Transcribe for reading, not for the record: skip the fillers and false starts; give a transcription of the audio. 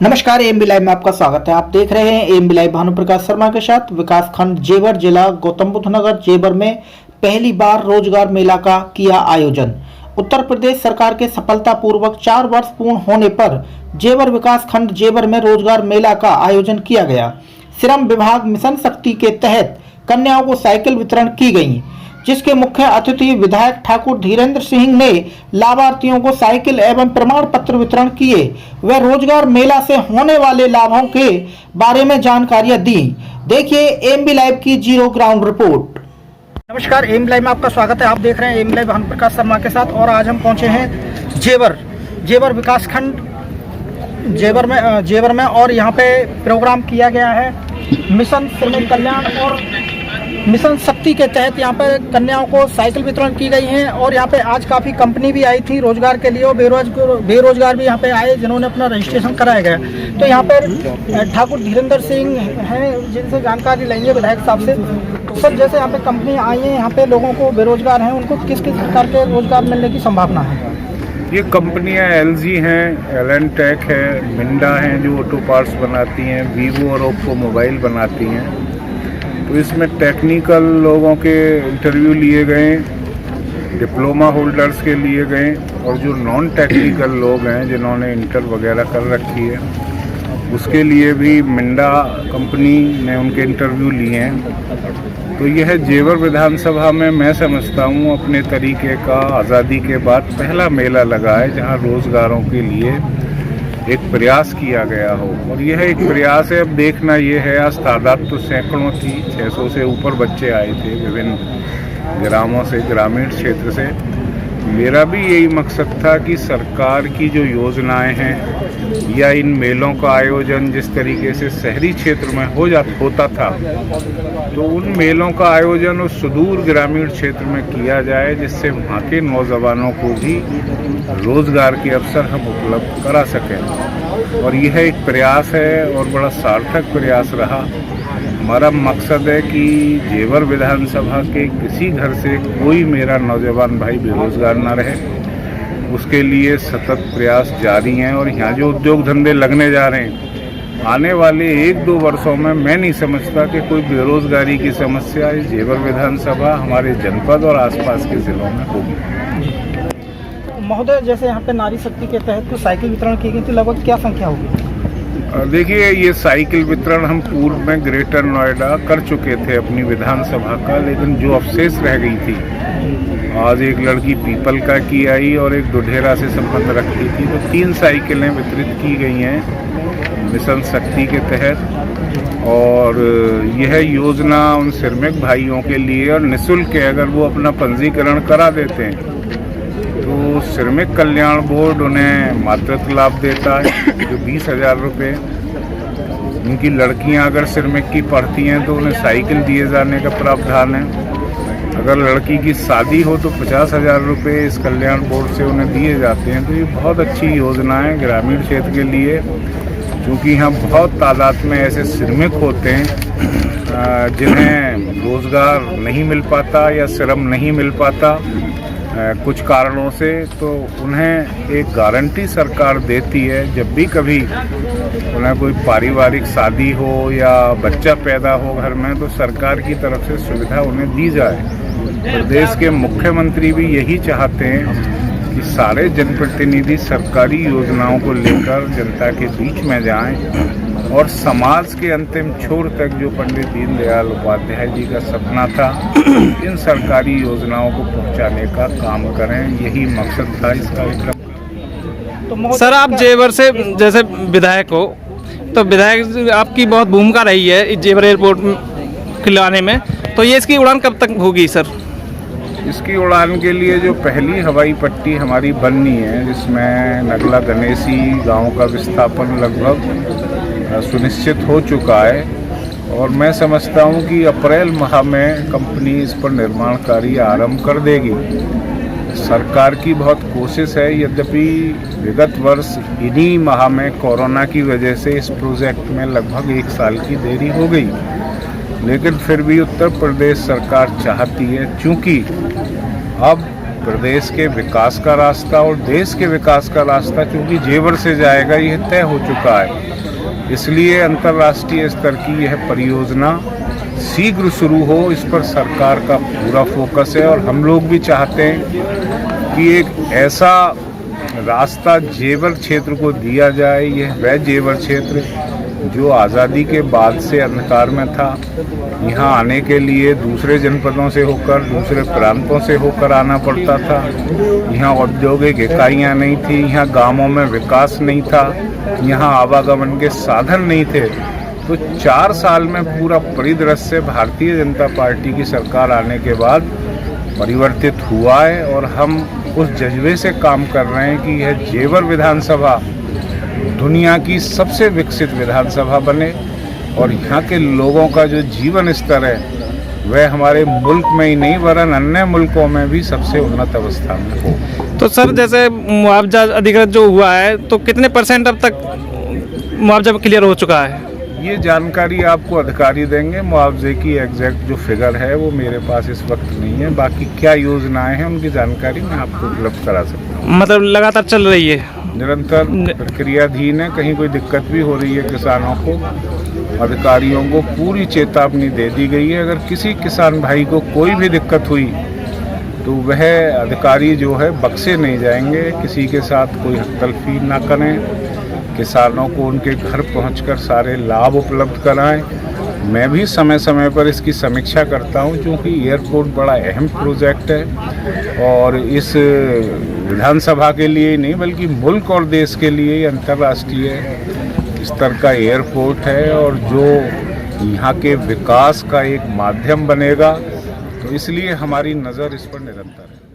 नमस्कार, AMB live में आपका स्वागत है। आप देख रहे हैं एएमबी लाइव भानु प्रकाश शर्मा के साथ। विकासखंड जेवर, जिला गौतम बुद्ध नगर जेवर में पहली बार रोजगार मेला का किया आयोजन। उत्तर प्रदेश सरकार के सफलतापूर्वक 4 वर्ष पूर्ण होने पर जेवर विकासखंड जेवर में रोजगार मेला का आयोजन किया गया। श्रम विभाग मिशन शक्ति के तहत कन्याओं को साइकिल वितरण की गई, जिसके मुख्य अतिथि विधायक ठाकुर धीरेन्द्र सिंह ने लाभार्थियों को साइकिल एवं प्रमाण पत्र वितरण किए व रोजगार मेला से होने वाले लाभों के बारे में जानकारियां दी। देखिए एएमबी लाइव की जीरो ग्राउंड रिपोर्ट। नमस्कार, एएमबी लाइव में आपका स्वागत है। आप देख रहे हैं एएमबी लाइव भानु प्रकाश शर्मा के साथ और आज हम पहुंचे हैं जेवर विकासखंड जेवर में और यहाँ पे प्रोग्राम किया गया है मिशन श्रमिक कल्याण और मिशन शक्ति के तहत यहाँ पे कन्याओं को साइकिल वितरण की गई है। और यहाँ पे आज काफ़ी कंपनी भी आई थी रोजगार के लिए और बेरोजगार भी यहाँ पे आए जिन्होंने अपना रजिस्ट्रेशन कराया गया। तो यहाँ पे ठाकुर धीरेन्द्र सिंह हैं जिनसे जानकारी लेंगे विधायक साहब से। सर, जैसे यहाँ पे कंपनी आई है, यहाँ पे लोगों को बेरोजगार हैं, उनको किस किस प्रकार के रोजगार मिलने की संभावना है? ये कंपनियां LG हैं, एलेंटेक है, मिंडा हैं जो ऑटो पार्ट्स बनाती हैं, वीवो और ओप्पो मोबाइल बनाती हैं। तो इसमें टेक्निकल लोगों के इंटरव्यू लिए गए, डिप्लोमा होल्डर्स के लिए गए और जो नॉन टेक्निकल लोग हैं जिन्होंने इंटर वगैरह कर रखी है उसके लिए भी मिंडा कंपनी ने उनके इंटरव्यू लिए हैं। तो यह जेवर विधानसभा में मैं समझता हूँ अपने तरीके का आज़ादी के बाद पहला मेला लगा है जहाँ रोज़गारों के लिए एक प्रयास किया गया हो। और यह एक प्रयास है। अब देखना ये है, आज तादाद तो सैकड़ों थी, 600 से ऊपर बच्चे आए थे विभिन्न ग्रामों से, ग्रामीण क्षेत्र से। मेरा भी यही मकसद था कि सरकार की जो योजनाएं हैं या इन मेलों का आयोजन जिस तरीके से शहरी क्षेत्र में होता था, तो उन मेलों का आयोजन उस सुदूर ग्रामीण क्षेत्र में किया जाए जिससे वहाँ के नौजवानों को भी रोजगार के अवसर हम उपलब्ध करा सकें। और यह एक प्रयास है और बड़ा सार्थक प्रयास रहा। हमारा मकसद है कि जेवर विधानसभा के किसी घर से कोई मेरा नौजवान भाई बेरोजगार ना रहे, उसके लिए सतत प्रयास जारी हैं। और यहाँ जो उद्योग धंधे लगने जा रहे हैं, आने वाले 1-2 वर्षों में मैं नहीं समझता कि कोई बेरोजगारी की समस्या इस जेवर विधानसभा हमारे जनपद और आसपास के जिलों में होगी। महोदय, जैसे यहाँ पे नारी शक्ति के तहत कुछ साइकिल वितरण की गई थी, लगभग क्या संख्या होगी? देखिए, ये साइकिल वितरण हम पूर्व में ग्रेटर नोएडा कर चुके थे अपनी विधानसभा का, लेकिन जो अवशेष रह गई थी, आज एक लड़की पीपल का की आई और एक दुढेरा से संबंध रखती थी, तो 3 साइकिलें वितरित की गई हैं मिशन शक्ति के तहत। और यह योजना उन श्रमिक भाइयों के लिए और निःशुल्क है। अगर वो अपना पंजीकरण करा देते हैं तो श्रमिक कल्याण बोर्ड उन्हें मातृत्व लाभ देता है जो 20,000 रुपये। उनकी लड़कियां अगर श्रमिक की पढ़ती हैं तो उन्हें साइकिल दिए जाने का प्रावधान है। अगर लड़की की शादी हो तो 50,000 रुपये इस कल्याण बोर्ड से उन्हें दिए जाते हैं। तो ये बहुत अच्छी योजना है ग्रामीण क्षेत्र के लिए, क्योंकि यहाँ बहुत तादाद में ऐसे श्रमिक होते हैं जिन्हें रोज़गार नहीं मिल पाता या श्रम नहीं मिल पाता कुछ कारणों से। तो उन्हें एक गारंटी सरकार देती है, जब भी कभी उन्हें कोई पारिवारिक शादी हो या बच्चा पैदा हो घर में, तो सरकार की तरफ से सुविधा उन्हें दी जाए। प्रदेश के मुख्यमंत्री भी यही चाहते हैं कि सारे जनप्रतिनिधि सरकारी योजनाओं को लेकर जनता के बीच में जाएं और समाज के अंतिम छोर तक जो पंडित दीनदयाल उपाध्याय जी का सपना था, इन सरकारी योजनाओं को पहुंचाने का काम करें। यही मकसद था इसका। तो सर, आप जेवर से जैसे विधायक हो, तो विधायक आपकी बहुत भूमिका रही है जेवर एयरपोर्ट खिलाने में, तो ये इसकी उड़ान कब तक होगी सर? इसकी उड़ान के लिए जो पहली हवाई पट्टी हमारी बननी है, जिसमें नगला गणेशी गांव का विस्थापन लगभग सुनिश्चित हो चुका है, और मैं समझता हूं कि अप्रैल माह में कंपनी इस पर निर्माण कार्य आरंभ कर देगी। सरकार की बहुत कोशिश है, यद्यपि विगत वर्ष इन्हीं माह में कोरोना की वजह से इस प्रोजेक्ट में लगभग 1 साल की देरी हो गई, लेकिन फिर भी उत्तर प्रदेश सरकार चाहती है, चूँकि अब प्रदेश के विकास का रास्ता और देश के विकास का रास्ता क्योंकि जेवर से जाएगा, यह तय हो चुका है। इसलिए अंतर्राष्ट्रीय स्तर की यह परियोजना शीघ्र शुरू हो, इस पर सरकार का पूरा फोकस है। और हम लोग भी चाहते हैं कि एक ऐसा रास्ता जेवर क्षेत्र को दिया जाए। यह वह जेवर क्षेत्र जो आज़ादी के बाद से अंधकार में था। यहाँ आने के लिए दूसरे जनपदों से होकर, दूसरे प्रांतों से होकर आना पड़ता था। यहाँ औद्योगिक इकाइयाँ नहीं थी, यहाँ गांवों में विकास नहीं था, यहाँ आवागमन के साधन नहीं थे। तो 4 साल में पूरा परिदृश्य भारतीय जनता पार्टी की सरकार आने के बाद परिवर्तित हुआ है और हम उस जज्बे से काम कर रहे हैं कि यह जेवर विधानसभा दुनिया की सबसे विकसित विधानसभा बने और यहाँ के लोगों का जो जीवन स्तर है वह हमारे मुल्क में ही नहीं वरन अन्य मुल्कों में भी सबसे उन्नत अवस्था में हो। तो सर जैसे मुआवजा अधिकृत जो हुआ है तो कितने % अब तक मुआवजा क्लियर हो चुका है? ये जानकारी आपको अधिकारी देंगे। मुआवजे की एग्जैक्ट जो फिगर है वो मेरे पास इस वक्त नहीं है। बाकी क्या योजनाएं हैं उनकी जानकारी मैं आपको उपलब्ध करा सकता हूँ। मतलब लगातार चल रही है, निरंतर प्रक्रियाधीन है। कहीं कोई दिक्कत भी हो रही है किसानों को, अधिकारियों को पूरी चेतावनी दे दी गई है। अगर किसी किसान भाई को कोई भी दिक्कत हुई तो वह अधिकारी जो है बख्शे नहीं जाएंगे। किसी के साथ कोई हस्तक्षेप ना करें, किसानों को उनके घर पहुंचकर सारे लाभ उपलब्ध कराएं। मैं भी समय समय पर इसकी समीक्षा करता हूं क्योंकि एयरपोर्ट बड़ा अहम प्रोजेक्ट है और इस विधानसभा के लिए ही नहीं बल्कि मुल्क और देश के लिए अंतर्राष्ट्रीय स्तर का एयरपोर्ट है और जो यहाँ के विकास का एक माध्यम बनेगा। तो इसलिए हमारी नज़र इस पर निरंतर है।